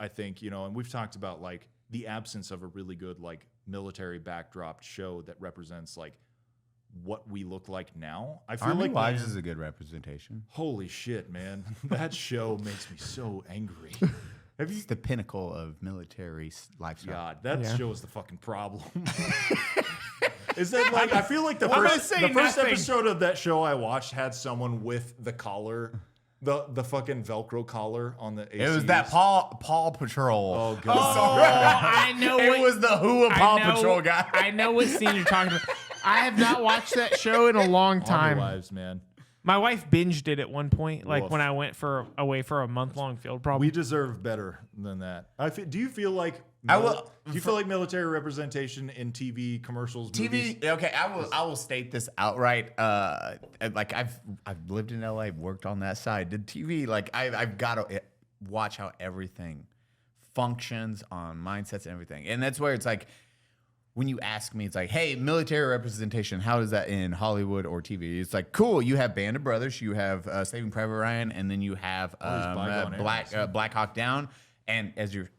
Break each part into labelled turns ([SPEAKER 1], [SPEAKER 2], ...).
[SPEAKER 1] I think, and we've talked about like the absence of a really good like military backdrop show that represents like what we look like now. I feel
[SPEAKER 2] Army
[SPEAKER 1] like
[SPEAKER 2] Wives is a good representation.
[SPEAKER 1] holy shit, man. That show makes me so angry. Have you
[SPEAKER 2] It's the pinnacle of military lifestyle.
[SPEAKER 1] God, that show is the fucking problem. Is that like I feel like the first
[SPEAKER 3] nothing.
[SPEAKER 1] episode of that show I watched had someone with the collar, the fucking Velcro collar on the ACs.
[SPEAKER 2] It was that Paw Patrol.
[SPEAKER 1] Oh god.
[SPEAKER 3] I know
[SPEAKER 2] It was the Who of Paw Patrol guy.
[SPEAKER 3] I know what scene you're talking about. I have not watched that show in a long
[SPEAKER 1] Army
[SPEAKER 3] time.
[SPEAKER 1] Wives, man.
[SPEAKER 3] My wife binged it at one point, like
[SPEAKER 1] Woof.
[SPEAKER 3] when I went away for a month-long field program.
[SPEAKER 1] We deserve better than that. Do you feel like
[SPEAKER 2] do
[SPEAKER 1] you feel like military representation in TV commercials, movies?
[SPEAKER 2] TV. Okay, I will state this outright. Like I've lived in LA, worked on that side. The TV, like I've got to watch how everything functions on mindsets and everything, and that's where it's like. When you ask me, it's like, hey, military representation, how is that in Hollywood or TV? It's like, cool, you have Band of Brothers, you have Saving Private Ryan, and then you have Black Hawk Down, and as your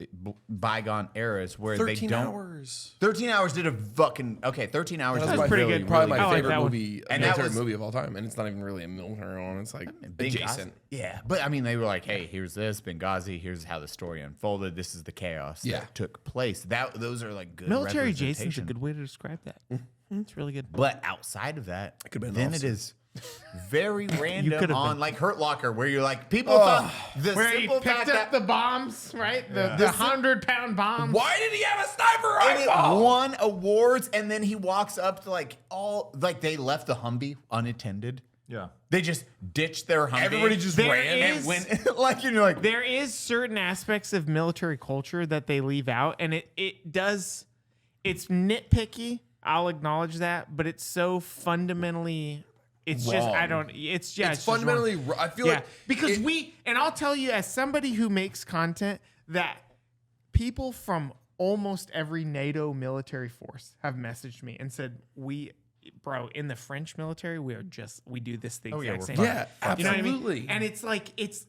[SPEAKER 2] bygone eras where
[SPEAKER 4] 13
[SPEAKER 2] they don't.
[SPEAKER 4] hours.
[SPEAKER 2] 13 Hours did a fucking, okay, 13 Hours
[SPEAKER 4] That's
[SPEAKER 2] did a
[SPEAKER 3] pretty
[SPEAKER 2] really,
[SPEAKER 3] good.
[SPEAKER 4] Probably
[SPEAKER 2] really
[SPEAKER 3] I
[SPEAKER 4] my
[SPEAKER 3] like
[SPEAKER 4] favorite
[SPEAKER 3] that one.
[SPEAKER 4] movie,
[SPEAKER 2] And that
[SPEAKER 4] military
[SPEAKER 2] was-
[SPEAKER 4] movie of all time, and it's not even really a military one. It's like
[SPEAKER 2] Benghazi.
[SPEAKER 4] adjacent.
[SPEAKER 2] Yeah, but I mean, they were like, "Hey, here's this Benghazi. Here's how the story unfolded. This is the chaos that took place." Those are like good
[SPEAKER 3] Military Jason's a
[SPEAKER 2] representation.
[SPEAKER 3] good way to describe that. It's really good.
[SPEAKER 2] But outside of that,
[SPEAKER 4] could've been
[SPEAKER 2] then
[SPEAKER 4] an
[SPEAKER 2] it is very random
[SPEAKER 3] could've
[SPEAKER 2] on
[SPEAKER 3] been.
[SPEAKER 2] like Hurt Locker, where you're like, people thought the
[SPEAKER 3] Where he
[SPEAKER 2] simple
[SPEAKER 3] picked
[SPEAKER 2] fact
[SPEAKER 3] up
[SPEAKER 2] that
[SPEAKER 3] the bombs, right? The 100-pound bombs.
[SPEAKER 4] Why did he have a sniper
[SPEAKER 2] and it
[SPEAKER 4] rifle?
[SPEAKER 2] won awards, and then he walks up to like they left the Humvee unattended.
[SPEAKER 1] Yeah.
[SPEAKER 2] They just ditched their Humvee.
[SPEAKER 4] Everybody just
[SPEAKER 3] There
[SPEAKER 4] ran.
[SPEAKER 3] is-
[SPEAKER 2] and went like you're like.
[SPEAKER 3] There is certain aspects of military culture that they leave out, and it does. It's nitpicky. I'll acknowledge that, but it's so fundamentally. It's just I
[SPEAKER 4] Wrong.
[SPEAKER 3] don't. It's just
[SPEAKER 4] It's fundamentally. I feel like
[SPEAKER 3] because
[SPEAKER 4] it-
[SPEAKER 3] and I'll tell you as somebody who makes content that people from almost every NATO military force have messaged me and said bro, in the French military, we do this the exact same.
[SPEAKER 4] Yeah,
[SPEAKER 3] You know what I mean?
[SPEAKER 4] absolutely.
[SPEAKER 3] And it's like it's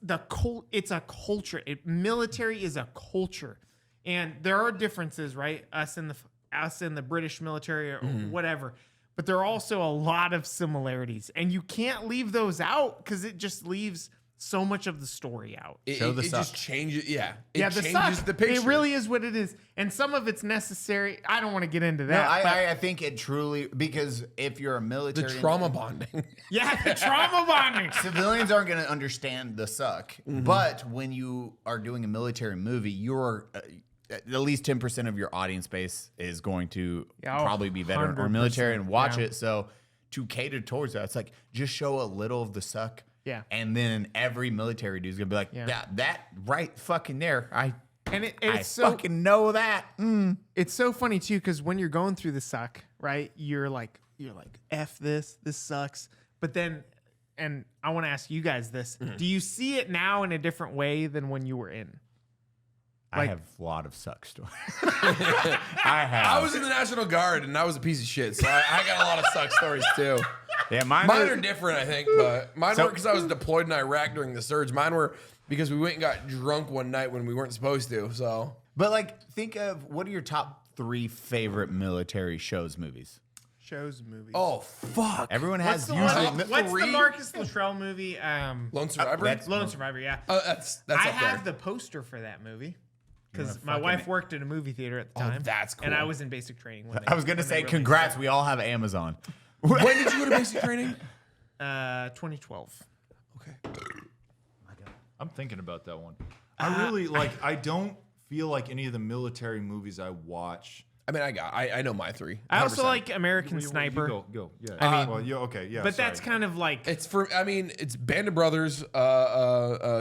[SPEAKER 3] a culture. Military is a culture, and there are differences, right? Us in the British military or whatever, but there are also a lot of similarities, and you can't leave those out because it just leaves so much of the story out.
[SPEAKER 4] It,
[SPEAKER 2] Show the
[SPEAKER 4] it just
[SPEAKER 2] suck.
[SPEAKER 4] changes. Yeah, it
[SPEAKER 3] Yeah, the
[SPEAKER 4] changes
[SPEAKER 3] suck.
[SPEAKER 4] the picture.
[SPEAKER 3] It really is what it is, and some of it's necessary. I don't want to get into
[SPEAKER 2] No,
[SPEAKER 3] that. but
[SPEAKER 2] I think it truly because if you're a
[SPEAKER 4] the
[SPEAKER 2] military,
[SPEAKER 4] trauma bonding.
[SPEAKER 3] yeah, the trauma bonding.
[SPEAKER 2] civilians aren't going to understand the suck. But when you are doing a military movie, you're at least 10% of your audience base is going to
[SPEAKER 3] Yeah,
[SPEAKER 2] probably be veteran or military and
[SPEAKER 3] 100%,
[SPEAKER 2] watch
[SPEAKER 3] yeah.
[SPEAKER 2] it. So to cater towards that, it's like just show a little of the suck.
[SPEAKER 3] Yeah.
[SPEAKER 2] And then every military dude's gonna be like, yeah, that right fucking there. I
[SPEAKER 3] It's so
[SPEAKER 2] fucking know that.
[SPEAKER 3] it's so funny too because when you're going through the suck, right? You're like F this sucks. But then, and I want to ask you guys this: do you see it now in a different way than when you were in?
[SPEAKER 2] I
[SPEAKER 3] Like-
[SPEAKER 2] have a lot of suck stories. I have.
[SPEAKER 4] I was in the National Guard and I was a piece of shit, so I got a lot of suck stories too.
[SPEAKER 2] Yeah, mine
[SPEAKER 4] Mine are different, I think, but mine
[SPEAKER 2] So-
[SPEAKER 4] weren't because I was deployed in Iraq during the surge. Mine were because we went and got drunk one night when we weren't supposed to. So
[SPEAKER 2] But like, think of what are your top 3 favorite military shows, movies?
[SPEAKER 3] Shows, movies.
[SPEAKER 4] oh fuck,
[SPEAKER 2] Everyone
[SPEAKER 3] what's
[SPEAKER 2] has
[SPEAKER 3] the,
[SPEAKER 2] usually.
[SPEAKER 3] what's the
[SPEAKER 4] three?
[SPEAKER 3] Marcus Luttrell movie?
[SPEAKER 4] Lone Survivor.
[SPEAKER 3] Lone Survivor. Yeah,
[SPEAKER 4] That's
[SPEAKER 3] I
[SPEAKER 4] up
[SPEAKER 3] have
[SPEAKER 4] there.
[SPEAKER 3] the poster for that movie because my wife worked at a movie theater at the time.
[SPEAKER 4] that's
[SPEAKER 3] And I
[SPEAKER 4] cool.
[SPEAKER 3] was in basic training. When
[SPEAKER 2] I was gonna
[SPEAKER 3] when they
[SPEAKER 2] say,
[SPEAKER 3] released
[SPEAKER 2] congrats. We all have Amazon.
[SPEAKER 4] When did you go to basic training?
[SPEAKER 3] it. 2012.
[SPEAKER 4] Okay.
[SPEAKER 1] I'm thinking about that one. I really like. I don't feel like any of the military movies I watch.
[SPEAKER 4] I mean, I know my 3.
[SPEAKER 3] I also
[SPEAKER 4] 100%.
[SPEAKER 3] like American
[SPEAKER 1] You
[SPEAKER 3] Sniper.
[SPEAKER 1] go. Yeah.
[SPEAKER 3] I mean-
[SPEAKER 1] well, yeah. Okay. Yeah.
[SPEAKER 3] But
[SPEAKER 1] sorry.
[SPEAKER 3] that's kind of like
[SPEAKER 4] It's it's Band of Brothers,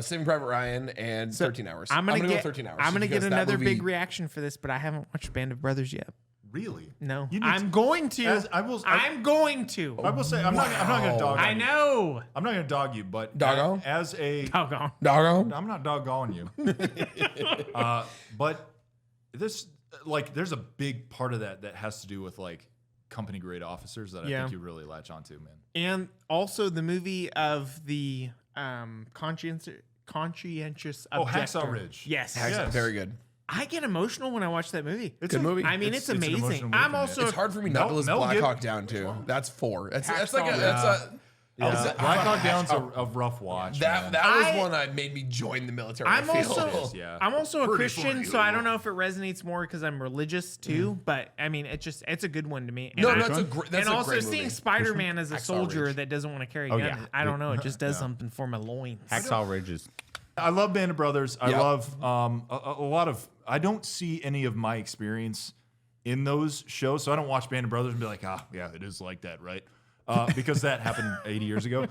[SPEAKER 4] Saving Private Ryan, and 13 Hours.
[SPEAKER 3] I'm gonna
[SPEAKER 4] go
[SPEAKER 3] get
[SPEAKER 4] 13 Hours.
[SPEAKER 3] I'm gonna
[SPEAKER 4] because
[SPEAKER 3] get
[SPEAKER 4] that
[SPEAKER 3] another
[SPEAKER 4] movie-
[SPEAKER 3] big reaction for this, but I haven't watched Band of Brothers yet.
[SPEAKER 1] really.
[SPEAKER 3] No,
[SPEAKER 1] You need
[SPEAKER 3] I'm going to.
[SPEAKER 1] As I will.
[SPEAKER 3] I'm going to.
[SPEAKER 1] I will say I'm not going to dog.
[SPEAKER 3] I
[SPEAKER 1] on you.
[SPEAKER 3] know.
[SPEAKER 1] I'm not going to dog you, but
[SPEAKER 4] Doggo?
[SPEAKER 1] as a
[SPEAKER 3] Doggone.
[SPEAKER 4] Doggo.
[SPEAKER 1] I'm not doggone you. But this, like, there's a big part of that has to do with like company grade officers that I
[SPEAKER 3] Yeah.
[SPEAKER 1] think you really
[SPEAKER 3] conscientious
[SPEAKER 1] Oh,
[SPEAKER 3] objector.
[SPEAKER 1] Hacksaw Ridge.
[SPEAKER 3] Yes.
[SPEAKER 1] Yes.
[SPEAKER 4] Very good.
[SPEAKER 3] I get emotional when I watch that movie.
[SPEAKER 1] It's
[SPEAKER 4] Good movie.
[SPEAKER 3] I mean, it's
[SPEAKER 1] an
[SPEAKER 3] amazing.
[SPEAKER 1] emotional movie,
[SPEAKER 3] I'm
[SPEAKER 1] man.
[SPEAKER 3] also
[SPEAKER 4] It's hard for me not to list
[SPEAKER 1] Mel
[SPEAKER 4] Black
[SPEAKER 1] Gib-
[SPEAKER 4] Hawk Down too. That's 4. That's like
[SPEAKER 3] Hacksaw
[SPEAKER 4] that's a.
[SPEAKER 1] Yeah, Black Hawk Down's a rough watch.
[SPEAKER 4] That
[SPEAKER 1] man.
[SPEAKER 4] was
[SPEAKER 3] I-
[SPEAKER 4] one that made me join the military.
[SPEAKER 3] I'm
[SPEAKER 4] I feel.
[SPEAKER 3] also
[SPEAKER 1] yeah.
[SPEAKER 3] I'm also a
[SPEAKER 1] Pretty
[SPEAKER 3] Christian,
[SPEAKER 1] for
[SPEAKER 3] so I
[SPEAKER 1] you.
[SPEAKER 3] don't know if it resonates more because I'm religious too. But I mean, it's a good one to me. And
[SPEAKER 4] No,
[SPEAKER 3] I-
[SPEAKER 4] that's a great. That's
[SPEAKER 3] and
[SPEAKER 4] a
[SPEAKER 3] also
[SPEAKER 4] great
[SPEAKER 3] seeing
[SPEAKER 4] movie.
[SPEAKER 3] Spider-Man as a
[SPEAKER 4] Hacksaw
[SPEAKER 3] soldier
[SPEAKER 4] Ridge.
[SPEAKER 3] that doesn't want to carry a
[SPEAKER 2] Oh,
[SPEAKER 3] gun.
[SPEAKER 2] yeah.
[SPEAKER 3] I don't know. It just does something for my loins.
[SPEAKER 2] Hacksaw Ridges.
[SPEAKER 1] I love Band of Brothers. I
[SPEAKER 4] Yeah.
[SPEAKER 1] love a lot of. I don't see any of my experience in those shows, so I don't watch Band of Brothers and be like, yeah, it is like that, right? Because that happened 80 years ago.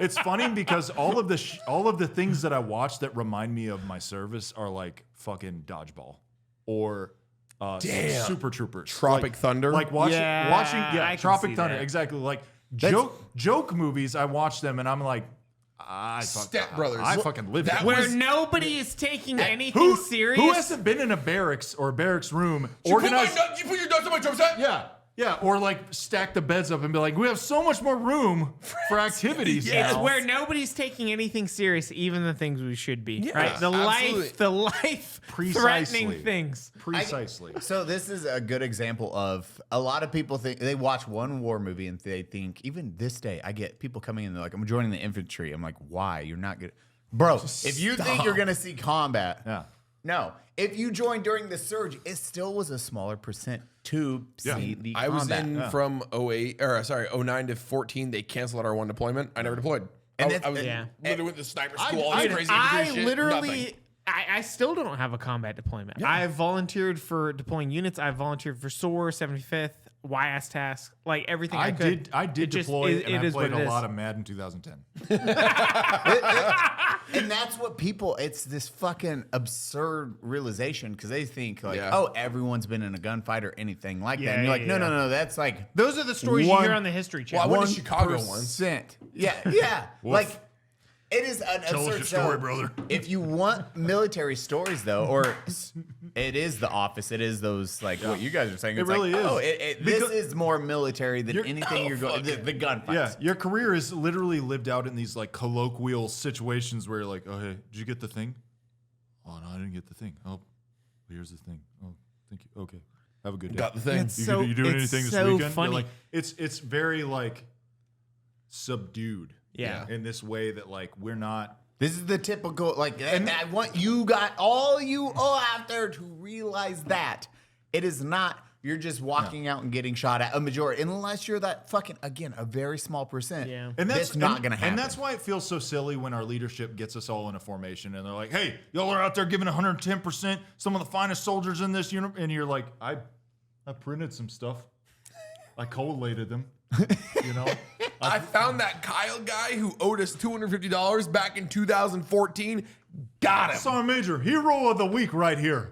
[SPEAKER 1] It's funny because all of the things that I watch that remind me of my service are like fucking Dodgeball or
[SPEAKER 4] Damn.
[SPEAKER 1] Super Troopers,
[SPEAKER 4] Tropic
[SPEAKER 1] Like-
[SPEAKER 4] Thunder?
[SPEAKER 1] like watching
[SPEAKER 3] Yeah, I can
[SPEAKER 1] Tropic
[SPEAKER 3] see
[SPEAKER 1] Thunder,
[SPEAKER 3] that.
[SPEAKER 1] exactly. Like
[SPEAKER 2] That's-
[SPEAKER 1] joke movies, I watch them and I'm like,
[SPEAKER 4] Step Brothers.
[SPEAKER 1] I fucking live
[SPEAKER 4] That
[SPEAKER 1] it.
[SPEAKER 3] Where
[SPEAKER 4] was-
[SPEAKER 3] nobody is taking anything serious.
[SPEAKER 1] Who hasn't been in a barracks or a barracks room
[SPEAKER 4] You put
[SPEAKER 1] organized?
[SPEAKER 4] you put your nuts on my drum set.
[SPEAKER 1] Yeah, or like stack the beds up and be like, we have so much more room for activities.
[SPEAKER 4] Yes.
[SPEAKER 3] It's
[SPEAKER 1] now.
[SPEAKER 3] where nobody's taking anything serious, even the things we should be.
[SPEAKER 4] Yeah,
[SPEAKER 3] right? The
[SPEAKER 4] absolutely.
[SPEAKER 3] life
[SPEAKER 1] Precisely.
[SPEAKER 3] threatening things.
[SPEAKER 1] Precisely.
[SPEAKER 2] So this is a good example of a lot of people think they watch one war movie and they think even this day I get people coming in they're like I'm joining the infantry. I'm like why you're not good, bro. If you think you're gonna see combat,
[SPEAKER 1] Yeah.
[SPEAKER 2] no. If you joined during the surge, it still was a smaller percent to see the
[SPEAKER 4] I was
[SPEAKER 2] combat.
[SPEAKER 4] in from 09 to 14. They canceled our one deployment. I never deployed.
[SPEAKER 2] And
[SPEAKER 4] I
[SPEAKER 2] that's-
[SPEAKER 4] was
[SPEAKER 3] Yeah.
[SPEAKER 4] literally went to sniper school. All this
[SPEAKER 3] Dude,
[SPEAKER 4] crazy
[SPEAKER 3] I
[SPEAKER 4] infantry shit,
[SPEAKER 3] literally,
[SPEAKER 4] nothing.
[SPEAKER 3] I still don't have a combat deployment. I volunteered for deploying units. I volunteered for SOAR, 75th, YS task, like everything I could.
[SPEAKER 1] I did
[SPEAKER 3] It just
[SPEAKER 1] deploy
[SPEAKER 3] is-
[SPEAKER 1] and
[SPEAKER 3] it
[SPEAKER 1] I
[SPEAKER 3] is what
[SPEAKER 1] played
[SPEAKER 3] it
[SPEAKER 1] a
[SPEAKER 3] is.
[SPEAKER 1] lot of Madden 2010.
[SPEAKER 2] And that's what people, it's this fucking absurd realization because they think like,
[SPEAKER 4] Yeah.
[SPEAKER 2] oh, everyone's been in a gunfight or anything like that.
[SPEAKER 3] Yeah,
[SPEAKER 2] And you're like,
[SPEAKER 3] yeah,
[SPEAKER 2] no, that's like
[SPEAKER 3] Those are the stories you
[SPEAKER 2] One-
[SPEAKER 3] hear on the History
[SPEAKER 4] Well, I
[SPEAKER 3] Channel.
[SPEAKER 4] went to Chicago once.
[SPEAKER 2] 1%. Yeah. like it is an
[SPEAKER 1] Tell us
[SPEAKER 2] absurd
[SPEAKER 1] your story,
[SPEAKER 2] so
[SPEAKER 1] brother.
[SPEAKER 2] If you want military stories though, or it is The Office, it is those like what you guys are saying. It's
[SPEAKER 1] really
[SPEAKER 2] like,
[SPEAKER 1] is.
[SPEAKER 2] Oh, this
[SPEAKER 1] Because-
[SPEAKER 2] is more military than anything you're going. The gunfights.
[SPEAKER 1] Yeah, your career is literally lived out in these like colloquial situations where you're like, oh, hey, did you get the thing? Oh, no, I didn't get the thing. Oh, here's the thing. Oh, thank you. Okay. Have a good day.
[SPEAKER 4] Got the thing.
[SPEAKER 3] It's
[SPEAKER 1] You,
[SPEAKER 3] so-
[SPEAKER 1] you doing
[SPEAKER 3] it's
[SPEAKER 1] anything this
[SPEAKER 3] so
[SPEAKER 1] weekend? You're
[SPEAKER 3] funny.
[SPEAKER 1] like, it's very like subdued.
[SPEAKER 3] Yeah.
[SPEAKER 1] In this way that like we're not.
[SPEAKER 2] This is the typical like. And I want you got all you out there to realize that it is not. You're just walking out and getting shot at a majority, unless you're that fucking again a very small percent.
[SPEAKER 3] Yeah.
[SPEAKER 1] And that's
[SPEAKER 2] not gonna happen.
[SPEAKER 1] And that's why it feels so silly when our leadership gets us all in a formation and they're like, "Hey, y'all are out there giving 110%, some of the finest soldiers in this unit," and you're like, "I printed some stuff, I collated them, you know."
[SPEAKER 4] I found that Kyle guy who owed us $250 back in 2014. Got him.
[SPEAKER 1] Sergeant Major, hero of the week right here.